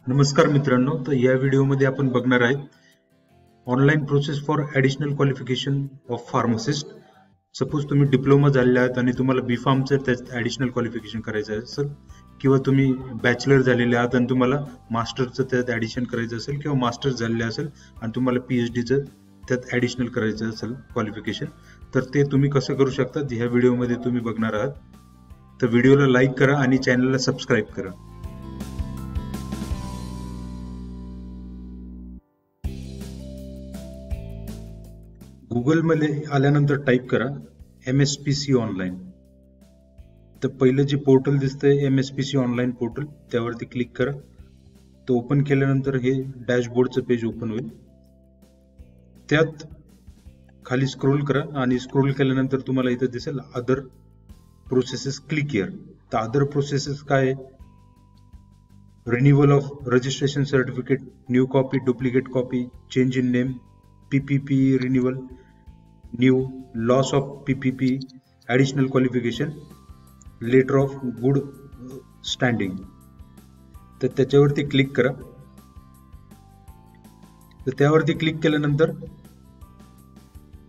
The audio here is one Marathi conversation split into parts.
नमस्कार मित्रांनो, तर या व्हिडिओमध्ये आपण बघणार आहे online process for additional qualification of pharmacist. Suppose तुम्ही डिप्लोमा झालेले आहात आणि तुम्हाला बी फार्मचं त्यात ॲडिशनल क्वालिफिकेशन करायचं असेल, किंवा तुम्ही बॅचलर झालेले आहात आणि तुम्हाला मास्टरचं त्यात ॲडिशन करायचं असेल, किंवा मास्टर्स झालेले असेल आणि तुम्हाला PhDचं त्यात ॲडिशनल करायचं असेल क्वालिफिकेशन, तर ते तुम्ही कसं करू शकता ह्या व्हिडिओमध्ये तुम्ही बघणार आहात. तर व्हिडिओला लाईक करा आणि चॅनलला सबस्क्राईब करा. गुगलमध्ये आल्यानंतर टाईप करा MSPC ऑनलाईन. तर पहिलं जे पोर्टल दिसतंय MSPC ऑनलाईन पोर्टल, त्यावरती क्लिक करा. तो ओपन केल्यानंतर हे डॅशबोर्डचं पेज ओपन होईल. त्यात खाली स्क्रोल करा आणि स्क्रोल केल्यानंतर तुम्हाला इथं दिसेल अदर प्रोसेसेस, क्लिक हिअर. तर अदर प्रोसेसेस काय आहे? Renewal of registration certificate, new copy, duplicate copy, change in name, PPP renewal, new, loss of PPP, additional qualification, letter of good standing. तर त्याच्यावरती क्लिक करा. तर त्यावरती क्लिक केल्यानंतर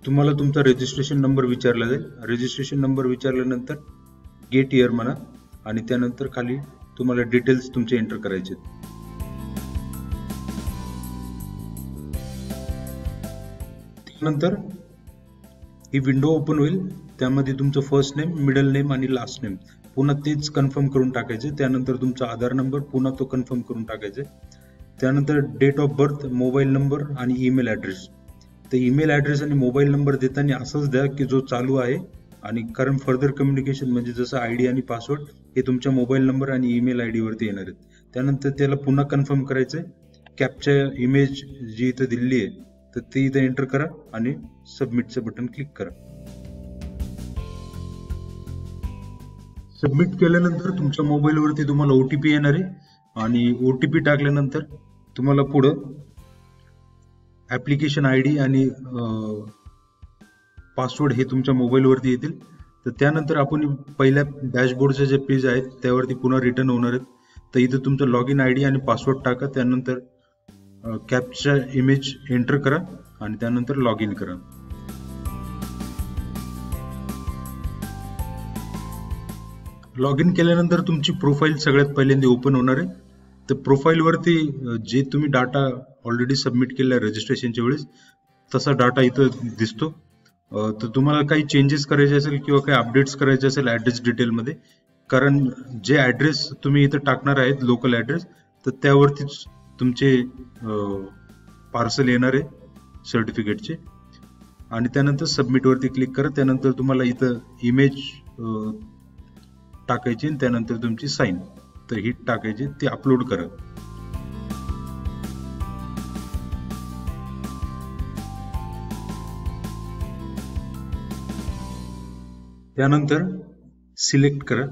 तुम्हाला तुमचा रजिस्ट्रेशन नंबर विचारला जाईल. रजिस्ट्रेशन नंबर विचारल्यानंतर गेट इयर म्हणा आणि त्यानंतर खाली तुम्हाला डिटेल्स तुमचे एंटर करायचे. त्यानंतर ही विंडो ओपन होईल. त्यामध्ये तुमचं फर्स्ट नेम, मिडल नेम आणि लास्ट नेम पुन्हा तेच कन्फर्म करून टाकायचे. त्यानंतर तुमचा आधार नंबर पुन्हा तो कन्फर्म करून टाकायचे. त्यानंतर date of birth, mobile number आणि ईमेल ॲड्रेस. तर ईमेल ॲड्रेस आणि मोबाईल नंबर देताना असंच द्या की जो चालू आहे, आणि कारण फर्दर कम्युनिकेशन म्हणजे जसं ID आणि पासवर्ड हे तुमच्या मोबाईल नंबर आणि ईमेल ID वरती येणार आहेत. त्यानंतर त्याला पुन्हा कन्फर्म करायचंय. कॅप्चा इमेज जी इथं दिलेली आहे तर ती इथं एंटर करा आणि सबमिटचं बटन क्लिक करा. सबमिट केल्यानंतर तुमच्या मोबाईलवरती तुम्हाला OTP येणार आहे आणि OTP टाकल्यानंतर तुम्हाला पुढं ऍप्लिकेशन ID आणि पासवर्ड हे तुमच्या मोबाईलवरती येतील. तर त्यानंतर आपण पहिल्या डॅशबोर्डचे जे पेज आहेत त्यावरती पुन्हा रिटर्न होणार आहेत. तर इथं तुमचं लॉग इन ID आणि पासवर्ड टाका. त्यानंतर कॅप्चा इमेज एंटर करा आणि त्यानंतर लॉग इन करा. लॉग इन केल्यानंतर तुमची प्रोफाईल सगळ्यात पहिल्यांदा ओपन होणार आहे. तर प्रोफाईल वरती जे तुम्ही डाटा ऑलरेडी सबमिट केला रजिस्ट्रेशनच्या वेळेस तसा डाटा इथं दिसतो. तर तुम्हाला काही चेंजेस करायचे असेल किंवा काही अपडेट्स करायचे असेल ॲड्रेस डिटेलमध्ये, कारण जे ॲड्रेस तुम्ही इथं टाकणार आहेत लोकल ॲड्रेस, तर त्यावरतीच तुमचे पार्सल येणार आहे सर्टिफिकेटचे. आणि त्यानंतर सबमिटवरती क्लिक करा. त्यानंतर तुम्हाला इथं इमेज टाकायची आणि त्यानंतर तुमची साईन तर ही टाकायची, ती अपलोड करा. त्यानंतर सिलेक्ट करा.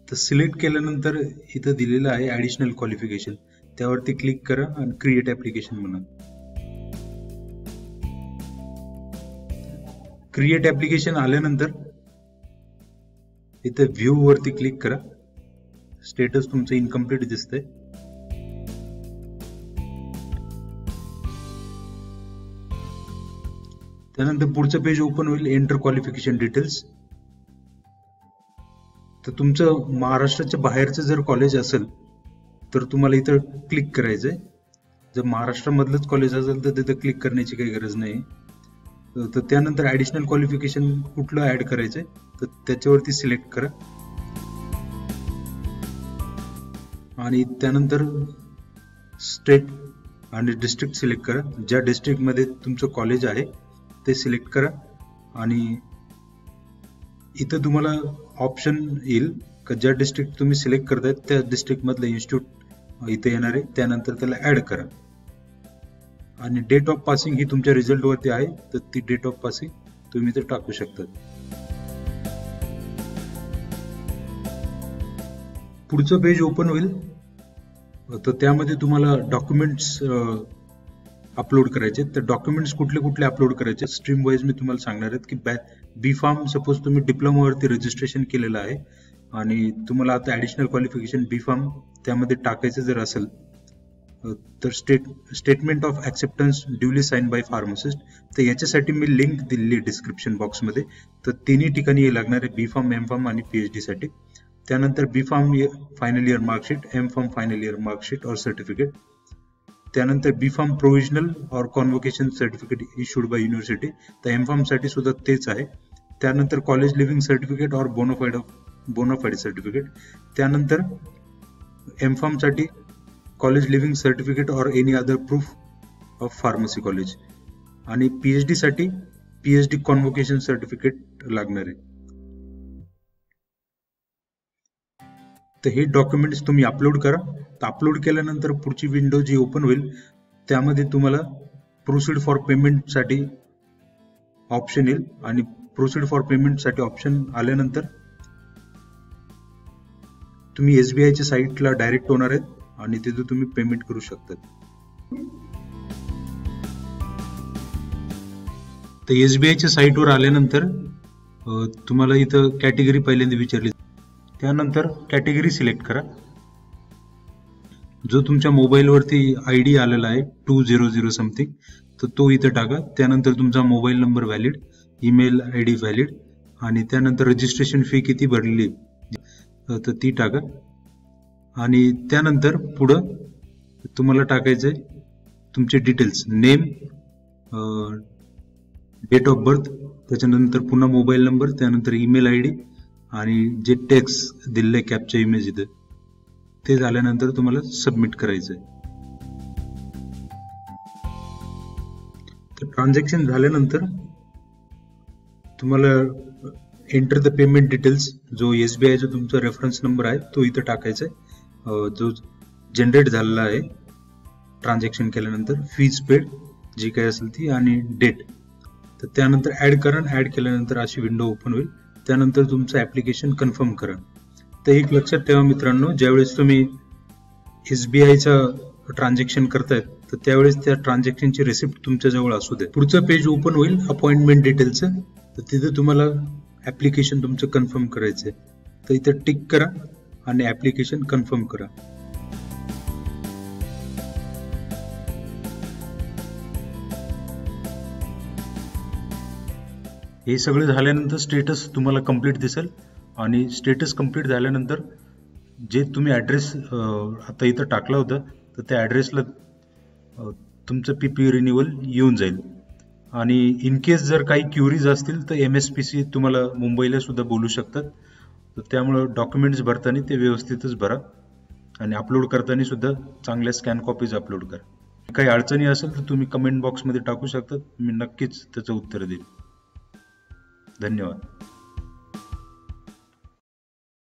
तर सिलेक्ट केल्यानंतर इथं दिलेलं आहे ॲडिशनल क्वालिफिकेशन, त्यावरती क्लिक करा आणि क्रिएट ॲप्लिकेशन म्हणा. क्रिएट ॲप्लिकेशन आल्यानंतर इथं व्ह्यू वरती क्लिक करा. स्टेटस तुमचं इनकम्प्लीट दिसतंय. त्यानंतर पुढचं पेज ओपन होईल, एंटर क्वालिफिकेशन डिटेल्स. तर तुमचं महाराष्ट्राच्या बाहेरचं जर कॉलेज असेल तर तुम्हाला इथं क्लिक करायचंय. जर महाराष्ट्रामधलंच कॉलेज असेल तर तिथं क्लिक करण्याची काही गरज नाही. तर त्यानंतर ॲडिशनल क्वालिफिकेशन कुठलं ऍड करायचंय तर त्याच्यावरती सिलेक्ट करा आणि त्यानंतर स्टेट आणि डिस्ट्रिक्ट सिलेक्ट करा. ज्या डिस्ट्रिक्टमध्ये तुमचं कॉलेज आहे ते सिलेक्ट करा आणि इथं तुम्हाला ऑप्शन येईल का ज्या डिस्ट्रिक्ट तुम्ही सिलेक्ट करताय त्या डिस्ट्रिक्ट मधलं इन्स्टिट्यूट इथे येणार आहे. त्यानंतर त्याला ऍड करा आणि डेट ऑफ पासिंग ही तुमच्या रिझल्ट वरती आहे तर ती डेट ऑफ पासिंग तुम्ही इथे टाकू शकता. पुढचं पेज ओपन होईल. तर त्यामध्ये तुम्हाला डॉक्युमेंट्स अपलोड करायचे. तर डॉक्युमेंट्स कुठले कुठले अपलोड करायचे स्ट्रीम वाईज मी तुम्हाला सांगणार आहेत. की बी फार्म सपोज तुम्ही डिप्लोमावरती रजिस्ट्रेशन केलेलं आहे आणि तुम्हाला आता ॲडिशनल क्वालिफिकेशन बी फार्म त्यामध्ये टाकायचं जर असेल तर statement of acceptance duly sign by pharmacist. तर याच्यासाठी मी लिंक दिलेली आहे डिस्क्रिप्शन बॉक्समध्ये. तर तिन्ही ठिकाणी हे लागणार आहे, B.Pharm, M.Pharm आणि PhD साठी. त्यानंतर B.Pharm final year marksheet, M.Pharm final year marksheet और सर्टिफिकेट. त्यानंतर B.Pharm प्रोव्हिजनल और convocation certificate issued by university. तर M.Pharm साठी सुद्धा तेच आहे. त्यानंतर कॉलेज लिव्हिंग सर्टिफिकेट और बोनाफाईड सर्टिफिकेट. त्यानंतर M.Pharm साठी कॉलेज लिव्हिंग सर्टिफिकेट और any other proof of pharmacy college. आणि PhD साठी PhD कॉन्व्होकेशन सर्टिफिकेट लागणार आहे. तर हे डॉक्युमेंट्स तुम्ही अपलोड करा. तर अपलोड केल्यानंतर पुढची विंडो जी ओपन होईल त्यामध्ये तुम्हाला प्रोसीड फॉर पेमेंट साठी ऑप्शन येईल. आणि प्रोसीड फॉर पेमेंट साठी ऑप्शन आल्यानंतर तुम्ही SBI च्या साईटला डायरेक्ट होणार आहेत आणि तिथे तुम्ही पेमेंट करू शकता. तर SBI च्या साईटवर आल्यानंतर तुम्हाला इथं कॅटेगरी पहिल्यांदा विचारली. त्यानंतर कॅटेगरी सिलेक्ट करा. जो तुमच्या मोबाईलवरती ID आलेला आहे 200 समथिंग, तर तो इथं टाका. त्यानंतर तुमचा mobile number valid, email ID valid आणि त्यानंतर रजिस्ट्रेशन फी किती भरलेली तर ती टाका. आणि त्यानंतर पुढं तुम्हाला टाकायचंय तुमचे details, name, date of birth, त्याच्यानंतर पुन्हा मोबाईल नंबर, त्यानंतर ईमेल ID आणि जे टेक्स्ट दिलेलं कॅप्चा इमेज इथं ते झाल्यानंतर तुम्हाला सबमिट करायचंय. तर ट्रान्झॅक्शन झाल्यानंतर तुम्हाला एंटर द पेमेंट डिटेल्स, जो SBI चा तुमचा रेफरन्स नंबर आहे तो इथं टाकायचा आहे, जो जनरेट झालेला आहे ट्रान्झॅक्शन केल्यानंतर, फीज पेड जी काही असेल ती आणि डेट. तर त्यानंतर ऍड करा. ऍड केल्यानंतर अशी विंडो ओपन होईल. त्यानंतर तुमचं ऍप्लिकेशन कन्फर्म करा. तर एक लक्षात ठेवा मित्रांनो, ज्यावेळेस तुम्ही SBI चा ट्रान्झॅक्शन करतायत तर त्यावेळेस त्या ट्रान्झॅक्शनची रिसिप्ट तुमच्या जवळ असू दे. पुढचं पेज ओपन होईल अपॉइंटमेंट डिटेलचं. तर तिथे तुम्हाला ऍप्लिकेशन तुमचं कन्फर्म करायचंय. तर इथं टिक करा आणि ऍप्लिकेशन कन्फर्म करा. हे सगळं झाल्यानंतर स्टेटस तुम्हाला कंप्लीट दिसेल. आणि स्टेटस कंप्लीट झाल्यानंतर जे तुम्ही ऍड्रेस आता इथं टाकला होता तर त्या ऍड्रेसला तुमचं PPE रिन्युअल येऊन जाईल. आणि इन केस जर काही क्युरीज असतील तर MSPC तुम्हाला मुंबईला सुद्धा बोलू शकतात. तर त्यामुळं डॉक्युमेंट्स भरताना ते व्यवस्थितच भरा आणि अपलोड करताना सुद्धा चांगल्या स्कॅन कॉपीज अपलोड करा. काही अडचणी असेल तर तुम्ही कमेंट बॉक्समध्ये टाकू शकता. मी नक्कीच त्याचं उत्तर देईन. धन्यवाद.